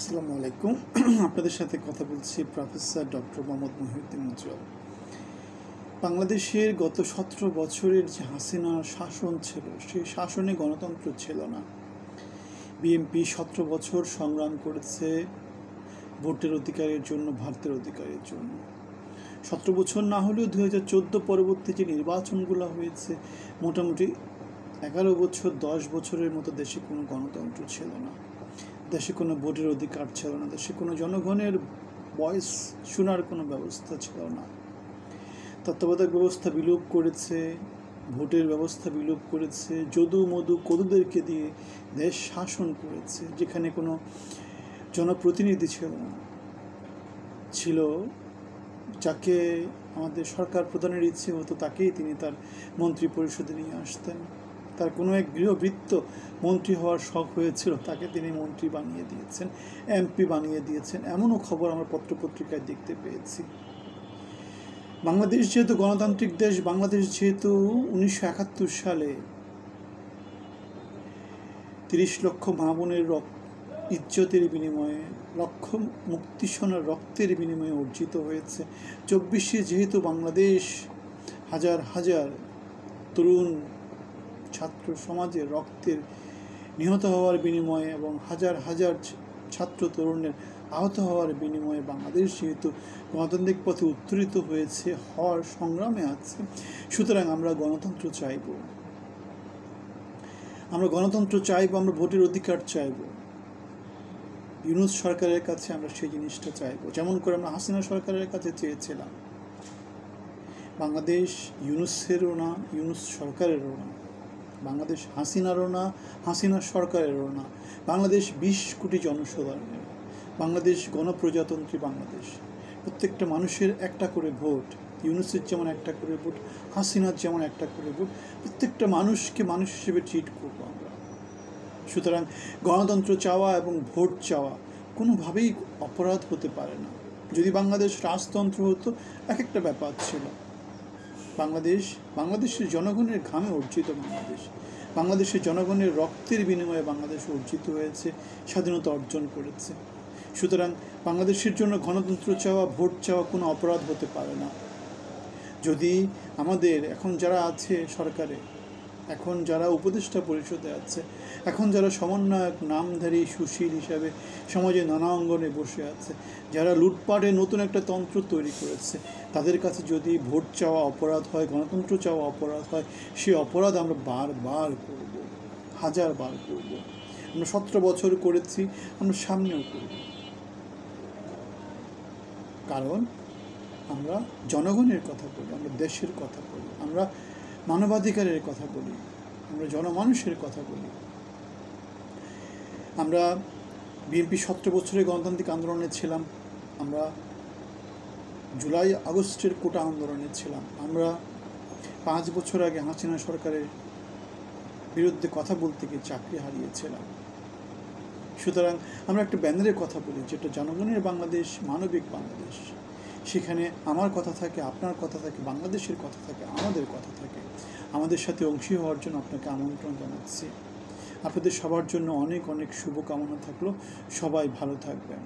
আসসালামু আলাইকুম। আপনাদের সাথে কথা বলছি প্রফেসর ডক্টর মোহাম্মদ মহিউদ্দিন উজ্জ্বল। বাংলাদেশের গত 17 বছরের যে হাসিনার শাসন ছিল, সেই শাসনে গণতন্ত্র ছিল না। বিএনপি 17 বছর সংগ্রাম করেছে ভোটের অধিকারের জন্য, ভারতের অধিকারের জন্য। 17 বছর না হলেও 2014 পরবর্তী যে নির্বাচনগুলো হয়েছে, মোটামুটি 11 বছর 10 বছরের মতো দেশে কোনো গণতন্ত্র ছিল না, দেশে কোনো ভোটের অধিকার ছিল না, দেশে কোনো জনগণের ভয়েস শোনার কোনো ব্যবস্থা ছিল না। তত্ত্বাবধায়ক ব্যবস্থা বিলোপ করেছে, ভোটের ব্যবস্থা বিলোপ করেছে, যদু মধু কদুদেরকে দিয়ে দেশ শাসন করেছে, যেখানে কোনো জনপ্রতিনিধি ছিল না। ছিল যাকে আমাদের সরকার প্রধানের ইচ্ছে হতো, তাকেই তিনি তার মন্ত্রী পরিষদে নিয়ে আসতেন। তার কোনো এক গৃহবৃত্ত মন্ত্রী হওয়ার শখ হয়েছিল, তাকে তিনি মন্ত্রী বানিয়ে দিয়েছেন, এমপি বানিয়ে দিয়েছেন। এমনও খবর আমরা পত্রপত্রিকায় দেখতে পেয়েছি। বাংলাদেশ যেহেতু গণতান্ত্রিক দেশ, বাংলাদেশ যেহেতু 1971 সালে 30 লক্ষ মা বোনের ইজ্জতের বিনিময়ে, লক্ষ মুক্তিসোনার রক্তের বিনিময়ে অর্জিত হয়েছে। 24-এ যেহেতু বাংলাদেশ হাজার হাজার তরুণ ছাত্র সমাজের রক্তের নিহত হওয়ার বিনিময়ে এবং হাজার হাজার ছাত্র তরুণের আহত হওয়ার বিনিময়ে বাংলাদেশ যেহেতু গণতান্ত্রিক পথে উত্তরিত হয়েছে, হওয়ার সংগ্রামে আছে, সুতরাং আমরা গণতন্ত্র চাইব। আমরা গণতন্ত্র চাইব, আমরা ভোটের অধিকার চাইব। ইউনূস সরকারের কাছে আমরা সেই জিনিসটা চাইব, যেমন করে আমরা হাসিনা সরকারের কাছে চেয়েছিলাম। বাংলাদেশ ইউনূসেরও না, ইউনূস সরকারেরও না। বাংলাদেশ হাসিনারও না, হাসিনা সরকারেরও না। বাংলাদেশ 20 কোটি জনসাধারণের। বাংলাদেশ গণপ্রজাতন্ত্রী বাংলাদেশ। প্রত্যেকটা মানুষের একটা করে ভোট। ইউনূসের যেমন একটা করে ভোট, হাসিনার যেমন একটা করে ভোট। প্রত্যেকটা মানুষকে মানুষ হিসেবে ট্রিট করব আমরা। সুতরাং গণতন্ত্র চাওয়া এবং ভোট চাওয়া কোনোভাবেই অপরাধ হতে পারে না। যদি বাংলাদেশ রাজতন্ত্র হতো, এক একটা ব্যাপার ছিল। বাংলাদেশের জনগণের ঘামে অর্জিত বাংলাদেশের জনগণের রক্তের বিনিময়ে বাংলাদেশ অর্জিত হয়েছে, স্বাধীনতা অর্জন করেছে। সুতরাং বাংলাদেশের জন্য গণতন্ত্র চাওয়া, ভোট চাওয়া কোনো অপরাধ হতে পারে না। যদি আমাদের এখন যারা আছে সরকারে, এখন যারা উপদেষ্টা পরিষদে আছে, এখন যারা সমন্বয়ক নামধারী সুশীল হিসাবে সমাজে নানা অঙ্গনে বসে আছে, যারা লুটপাটে নতুন একটা তন্ত্র তৈরি করেছে, তাদের কাছে যদি ভোট চাওয়া অপরাধ হয়, গণতন্ত্র চাওয়া অপরাধ হয়, সে অপরাধ আমরা বারবার করব, হাজারবার করব। আমরা 17 বছর করেছি, আমরা সামনেও করব। কারণ আমরা জনগণের কথা বলি, আমরা দেশের কথা বলি, আমরা মানবাধিকারের কথা বলি, আমরা জনমানুষের কথা বলি। আমরা বিএনপি 17 বছরের গণতান্ত্রিক আন্দোলনে ছিলাম, আমরা জুলাই আগস্টের কোটা আন্দোলনে ছিলাম, আমরা 5 বছর আগে হাসিনা সরকারের বিরুদ্ধে কথা বলতে গিয়ে চাকরি হারিয়েছিলাম। সুতরাং আমরা একটা ব্যানারের কথা বলি, যেটা জনগণের বাংলাদেশ, মানবিক বাংলাদেশ। সেখানে আমার কথা থাকে, আপনার কথা থাকে, বাংলাদেশের কথা থাকে, আমাদের কথা থাকে। আমাদের সাথে অংশী হওয়ার জন্য আপনাকে আমন্ত্রণ জানাচ্ছি। আপনাদের সবার জন্য অনেক অনেক শুভকামনা থাকলো। সবাই ভালো থাকবেন।